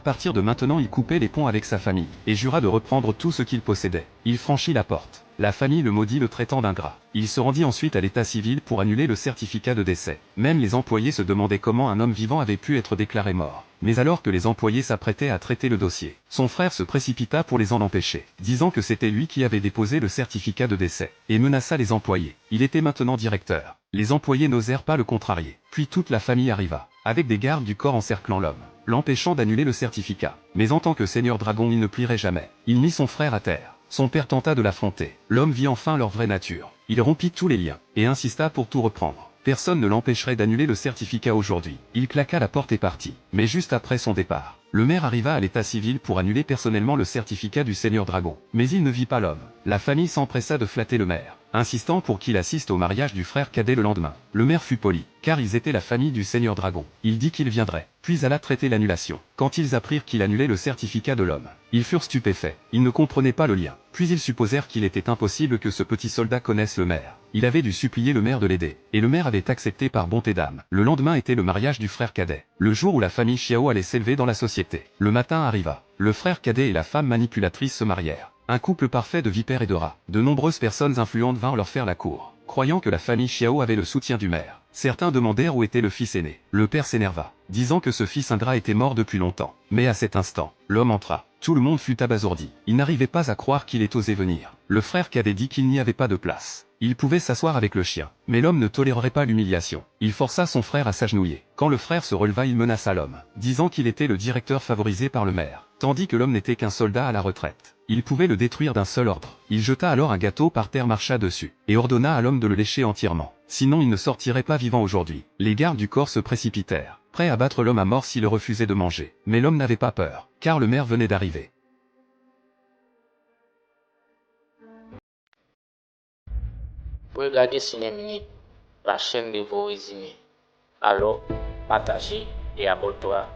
À partir de maintenant il coupait les ponts avec sa famille, et jura de reprendre tout ce qu'il possédait. Il franchit la porte. La famille le maudit le traitant d'ingrat. Il se rendit ensuite à l'état civil pour annuler le certificat de décès. Même les employés se demandaient comment un homme vivant avait pu être déclaré mort. Mais alors que les employés s'apprêtaient à traiter le dossier, son frère se précipita pour les en empêcher, disant que c'était lui qui avait déposé le certificat de décès, et menaça les employés. Il était maintenant directeur. Les employés n'osèrent pas le contrarier. Puis toute la famille arriva, avec des gardes du corps encerclant l'homme, l'empêchant d'annuler le certificat. Mais en tant que seigneur dragon il ne plierait jamais. Il mit son frère à terre. Son père tenta de l'affronter. L'homme vit enfin leur vraie nature. Il rompit tous les liens, et insista pour tout reprendre. Personne ne l'empêcherait d'annuler le certificat aujourd'hui. Il claqua la porte et partit. Mais juste après son départ, le maire arriva à l'état civil pour annuler personnellement le certificat du seigneur dragon. Mais il ne vit pas l'homme. La famille s'empressa de flatter le maire, insistant pour qu'il assiste au mariage du frère cadet le lendemain. Le maire fut poli, car ils étaient la famille du seigneur dragon. Il dit qu'il viendrait, puis alla traiter l'annulation. Quand ils apprirent qu'il annulait le certificat de l'homme, ils furent stupéfaits. Ils ne comprenaient pas le lien. Puis ils supposèrent qu'il était impossible que ce petit soldat connaisse le maire. Il avait dû supplier le maire de l'aider, et le maire avait accepté par bonté d'âme. Le lendemain était le mariage du frère cadet, le jour où la famille Xiao allait s'élever dans la société. Le matin arriva. Le frère cadet et la femme manipulatrice se marièrent. Un couple parfait de vipères et de rats. De nombreuses personnes influentes vinrent leur faire la cour, croyant que la famille Xiao avait le soutien du maire. Certains demandèrent où était le fils aîné. Le père s'énerva, disant que ce fils ingrat était mort depuis longtemps. Mais à cet instant, l'homme entra. Tout le monde fut abasourdi. Il n'arrivait pas à croire qu'il ait osé venir. Le frère cadet dit qu'il n'y avait pas de place. Il pouvait s'asseoir avec le chien, mais l'homme ne tolérerait pas l'humiliation. Il força son frère à s'agenouiller. Quand le frère se releva, il menaça l'homme, disant qu'il était le directeur favorisé par le maire, tandis que l'homme n'était qu'un soldat à la retraite. Il pouvait le détruire d'un seul ordre. Il jeta alors un gâteau par terre, marcha dessus, et ordonna à l'homme de le lécher entièrement. Sinon il ne sortirait pas vivant aujourd'hui. Les gardes du corps se précipitèrent, prêts à battre l'homme à mort s'il refusait de manger. Mais l'homme n'avait pas peur, car le maire venait d'arriver. Regardez Ciné Minute, la chaîne de vos résumés. Alors, partagez et abonne-toi.